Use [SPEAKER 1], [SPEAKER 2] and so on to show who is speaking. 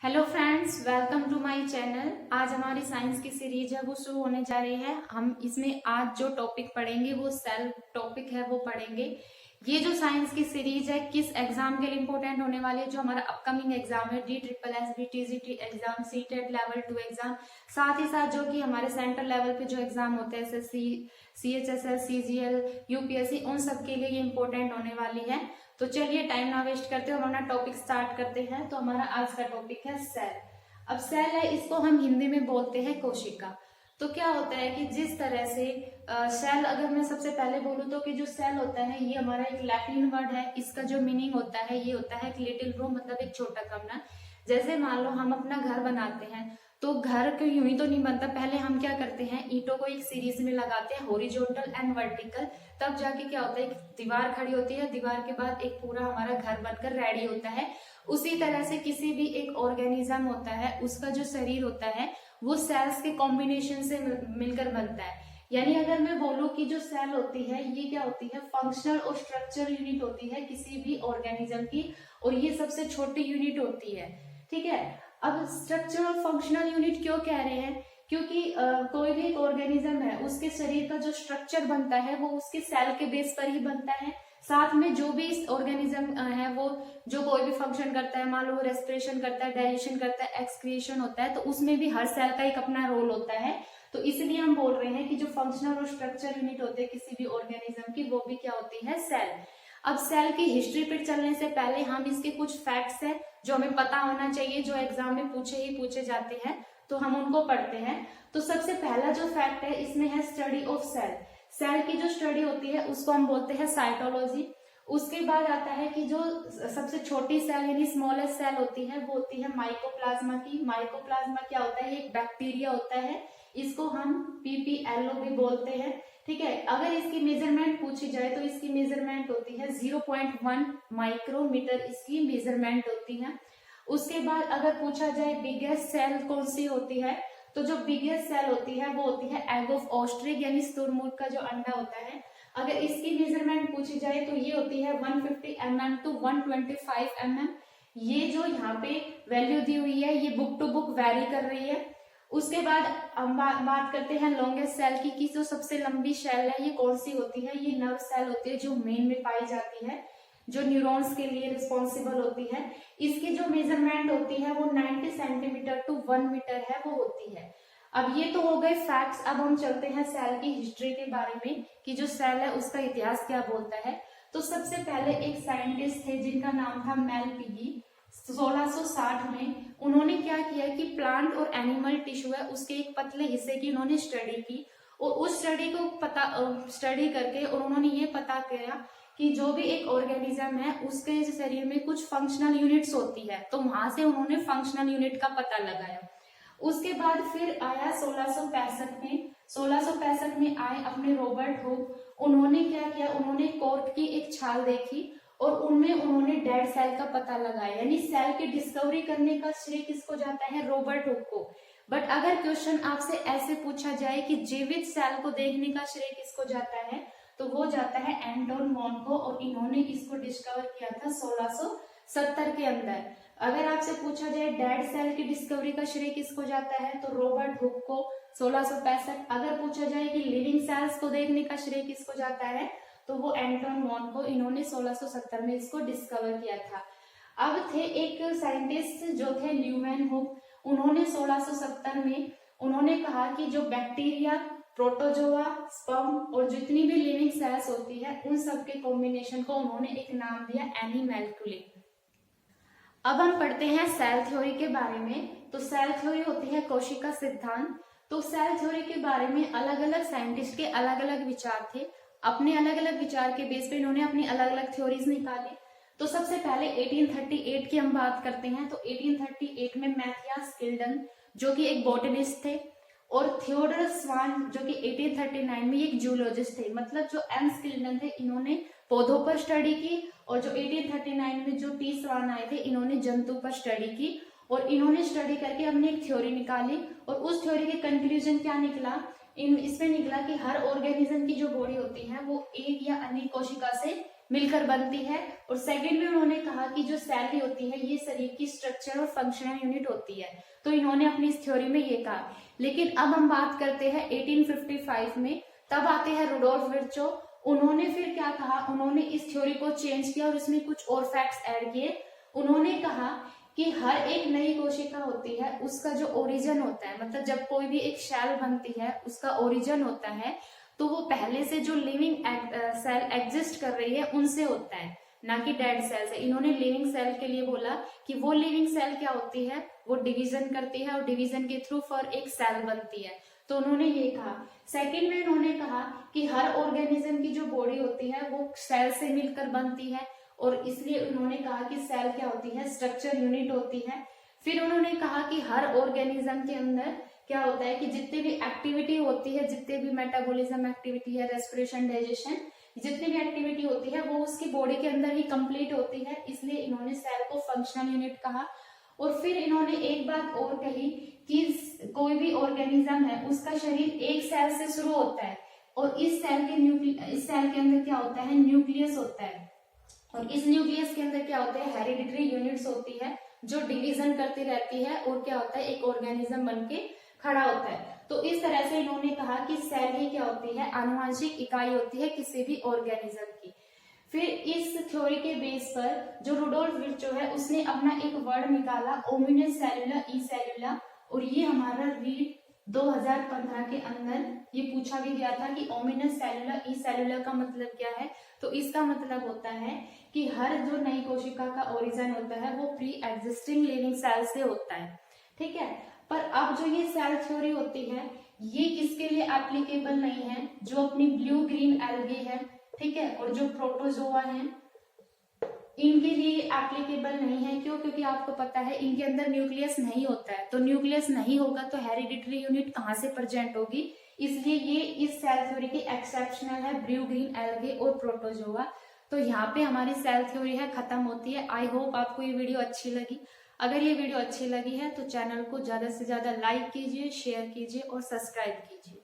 [SPEAKER 1] Hello friends, welcome to my channel. आज हमारी science की सीरीज है वो शुरू होने जा रही है। हम इसमें आज जो टॉपिक पढ़ेंगे वो सेल टॉपिक है वो पढ़ेंगे। ये जो साइंस की सीरीज है किस एग्जाम के लिए इंपॉर्टेंट होने वाली है, जो हमारा अपकमिंग एग्जाम है DSSB TGT exam, CTET level 2 exam, साथ ही साथ जो कि हमारे सेंट्रल लेवल पे जो एग्जाम होते हैं SSC CHSL CGL UPSC, उन सब के लिए ये इंपॉर्टेंट होने वाली है। तो चलिए टाइम ना वेस्ट करते हुए हम अपना टॉपिक स्टार्ट करते हैं। तो हमारा आज का टॉपिक है सेल। अब सेल है, इसको हम हिंदी में बोलते हैं कोशिका। तो क्या होता है कि जिस तरह से सेल, अगर मैं सबसे पहले बोलूँ तो कि जो सेल होता है ये हमारा एक लैटिन वर्ड है। इसका जो मीनिंग होता है ये होता है लिटिल रूम, मतलब एक छोटा कमरा। जैसे मान लो हम अपना घर बनाते हैं तो घर को यूं ही तो नहीं बनता, पहले हम क्या करते हैं, ईंटों को एक सीरीज में लगाते हैं, हॉरिजॉन्टल एंड वर्टिकल। तब जाके क्या होता है, एक दीवार खड़ी होती है, दीवार के बाद एक पूरा हमारा घर बनकर रेडी होता है। उसी तरह से किसी भी एक ऑर्गेनिज्म होता है, उसका जो शरीर होता है वो सेल्स के कॉम्बिनेशन से मिलकर बनता है। यानी अगर मैं बोलूं कि जो सेल होती है ये क्या होती है, फंक्शनल और स्ट्रक्चर यूनिट होती है किसी भी ऑर्गेनिज्म की, और ये सबसे छोटी यूनिट होती है। ठीक है। अब स्ट्रक्चर और फंक्शनल यूनिट क्यों कह रहे हैं, क्योंकि कोई भी एक ऑर्गेनिज्म है उसके शरीर का जो स्ट्रक्चर बनता है वो उसके सेल के बेस पर ही बनता है। साथ में जो भी ऑर्गेनिज्म है वो जो कोई भी फंक्शन करता है, मान लो रेस्पिरेशन करता है, डाइजेशन करता है, एक्सक्रीशन होता है, तो उसमें भी हर सेल का एक अपना रोल होता है। तो इसलिए हम बोल रहे हैं कि जो फंक्शनल और स्ट्रक्चर यूनिट होते हैं किसी भी ऑर्गेनिज्म की, वो भी क्या होती है, सेल। अब सेल की हिस्ट्री पर चलने से पहले हम इसके कुछ फैक्ट्स है जो हमें पता होना चाहिए, जो एग्जाम में पूछे जाते हैं, तो हम उनको पढ़ते हैं। तो सबसे पहला जो फैक्ट है इसमें है स्टडी ऑफ सेल। सेल की जो स्टडी होती है उसको हम बोलते हैं साइटोलॉजी। उसके बाद आता है कि जो सबसे छोटी सेल यानी स्मॉलेस्ट सेल होती है वो होती है माइकोप्लाज्मा की। माइकोप्लाज्मा क्या होता है, एक बैक्टीरिया होता है, इसको हम PPLO भी बोलते हैं। ठीक है। अगर इसकी मेजरमेंट पूछी जाए तो इसकी मेजरमेंट होती है 0.1 माइक्रोमीटर, इसकी मेजरमेंट होती है। उसके बाद अगर पूछा जाए बिगेस्ट सेल कौन सी होती है, तो जो बिगेस्ट सेल होती है वो होती है एग ऑफ ऑस्ट्रिच, यानी स्तुरमुर्ग का जो अंडा होता है। अगर इसकी मेजरमेंट पूछी जाए तो ये होती है 150 mm टू 125 mm। ये जो यहाँ पे वैल्यू दी हुई है ये बुक टू बुक वेरी कर रही है। उसके बाद हम बात करते हैं लॉन्गेस्ट सेल की, कि जो सबसे लंबी सेल है ये कौन सी होती है, ये नर्व सेल होती है जो मेन में पाई जाती है, जो न्यूरॉन्स के लिए रिस्पॉन्सिबल होती है। इसकी जो मेजरमेंट होती है वो 90 सेंटीमीटर टू 1 मीटर है वो होती है। अब ये तो हो गए फैक्ट्स। अब हम चलते हैं सेल की हिस्ट्री के बारे में, कि जो सेल है उसका इतिहास क्या बोलता है। तो सबसे पहले एक साइंटिस्ट थे जिनका नाम था मेलपिगी। 1660 में उन्होंने क्या किया कि प्लांट और एनिमल टिश्यू है उसके एक पतले हिस्से की उन्होंने स्टडी की, और उस स्टडी को स्टडी करके और उन्होंने ये पता किया कि जो भी एक ऑर्गेनिज्म है उसके शरीर में कुछ फंक्शनल यूनिट्स होती है, तो वहां से उन्होंने फंक्शनल यूनिट का पता लगाया। उसके बाद फिर आया 1665 में। 1665 में आए अपने रॉबर्ट हुक। उन्होंने क्या किया, उन्होंने कॉर्क की एक छाल देखी और उनमें उन्होंने डेड सेल का पता लगाया। यानी सेल की डिस्कवरी करने का श्रेय किसको जाता है, रॉबर्ट हुक को। बट अगर क्वेश्चन आपसे ऐसे पूछा जाए कि जीवित सेल को देखने का श्रेय किसको जाता है, तो वो जाता है एंटोन वॉन को, और इन्होंने इसको डिस्कवर किया था 1670 के अंदर। अगर आपसे पूछा जाए डेड सेल की डिस्कवरी का श्रेय किसको जाता है, तो रॉबर्ट हुक को 1665। अगर पूछा जाए कि लिविंग सेल्स को देखने का श्रेय किसको जाता है, तो वो एंटोन वॉन को, इन्होंने 1670 में इसको डिस्कवर किया था। अब थे एक साइंटिस्ट जो थे ल्यूमेन हुक। उन्होंने 1670 में उन्होंने कहा कि जो बैक्टीरिया, प्रोटोजोआ, स्पर्म और जितनी भी लिविंग सेल्स होती है उन सब के कॉम्बिनेशन को उन्होंने एक नाम दिया एनिमैल्कुले। अब हम पढ़ते हैं सेल थ्योरी के बारे में। तो सेल थ्योरी होती है कोशिका सिद्धांत। तो सेल थ्योरी के बारे में अलग अलग साइंटिस्ट के अलग अलग विचार थे। अपने अलग अलग विचार के बेस पे इन्होंने अपनी अलग अलग थ्योरीज निकाली। तो सबसे पहले 1838 की हम बात करते हैं। तो 1838 में मैथियास गिल्डन जो कि एक बॉटनिस्ट थे, और थियोडर स्वान जो कि 1839 में एक जूलॉजिस्ट थे। मतलब जो एम्स गिल्डन थे इन्होंने पौधों पर स्टडी की, और जो 1839 में जो टी स्वान आए थे इन्होंने जंतु पर स्टडी की, और इन्होंने स्टडी करके हमने एक थ्योरी निकाली। और उस थ्योरी के कंक्लूजन क्या इसमें निकला कि हर ऑर्गेनिज्म की जो बॉडी होती है वो एक या अनेक कोशिका से मिलकर बनती है। और सेकंड में उन्होंने कहा कि जो सेल ही होती है ये शरीर की स्ट्रक्चर और फंक्शनल यूनिट होती है। तो इन्होंने अपनी इस थ्योरी में ये कहा। लेकिन अब हम बात करते हैं 1855 में, तब आते हैं रुडोल्फ विर्चो। उन्होंने फिर क्या कहा, उन्होंने इस थ्योरी को चेंज किया और इसमें कुछ और फैक्ट्स ऐड किए। उन्होंने कहा कि हर एक नई कोशिका होती है उसका जो ओरिजिन होता है, मतलब जब कोई भी एक सेल बनती है उसका ओरिजिन होता है, तो वो पहले से जो लिविंग सेल एग्जिस्ट कर रही है उनसे होता है, ना कि डेड सेल से। इन्होंने लिविंग सेल के लिए बोला कि वो लिविंग सेल क्या होती है, वो डिवीजन करती है और डिवीजन के थ्रू फिर एक सेल बनती है। तो उन्होंने ये कहा। सेकंड में उन्होंने कहा कि हर ऑर्गेनिज्म की जो बॉडी होती है वो सेल से मिलकर बनती है, और इसलिए उन्होंने कहा कि सेल क्या होती है, स्ट्रक्चर यूनिट होती है। फिर उन्होंने कहा कि हर ऑर्गेनिज्म के अंदर क्या होता है कि जितनी भी एक्टिविटी होती है, जितने भी मेटाबॉलिज्म एक्टिविटी है, रेस्पिरेशन, डाइजेशन, जितनी भी एक्टिविटी होती है वो उसकी बॉडी के अंदर ही कंप्लीट होती है, इसलिए इन्होंने सेल को फंक्शनल यूनिट कहा। और फिर इन्होंने एक बात और कही कि कोई भी ऑर्गेनिज्म है उसका शरीर एक सेल से शुरू होता है, और इस सेल के अंदर क्या होता है, न्यूक्लियस होता है, और इस न्यूक्लियस के अंदर क्या होता है, हेरिडिटरी यूनिट्स होती है जो डिवीजन करती रहती है, और क्या होता है, एक ऑर्गेनिज्म बनके खड़ा होता है। तो इस तरह से इन्होंने कहा कि सेल ही क्या होती है, आनुवंशिक इकाई होती है किसी भी ऑर्गेनिज्म की। फिर इस थ्योरी के बेस पर जो रुडोल्फ विर्चो है उसने अपना एक वर्ड निकाला, ओमिनस सेलुला ई सेलुला, और ये हमारा रीड 2015 के अंदर ये पूछा भी गया था कि ओमिनस सेलुला ई सेलुला का मतलब क्या है। तो इसका मतलब होता है कि हर जो नई कोशिका का ओरिजिन होता है वो प्री एग्जिस्टिंग लिविंग सेल से होता है, ठीक है। पर अब जो ये सेल थ्योरी होती है ये किसके लिए एप्लीकेबल नहीं है, जो अपनी ब्लू ग्रीन एल्गी है, ठीक है, और जो प्रोटोजोआ है इनके लिए एप्लीकेबल नहीं है। क्यों? क्योंकि आपको पता है इनके अंदर न्यूक्लियस नहीं होता है, तो न्यूक्लियस नहीं होगा तो हेरिडिटरी यूनिट कहाँ से प्रेजेंट होगी, इसलिए ये इस सेल थ्योरी की एक्सेप्शनल है, ब्लू ग्रीन एल्गे और प्रोटोजोआ। तो यहाँ पे हमारी सेल थ्योरी है खत्म होती है। आई होप आपको ये वीडियो अच्छी लगी। अगर ये वीडियो अच्छी लगी है तो चैनल को ज्यादा से ज्यादा लाइक कीजिए, शेयर कीजिए और सब्सक्राइब कीजिए।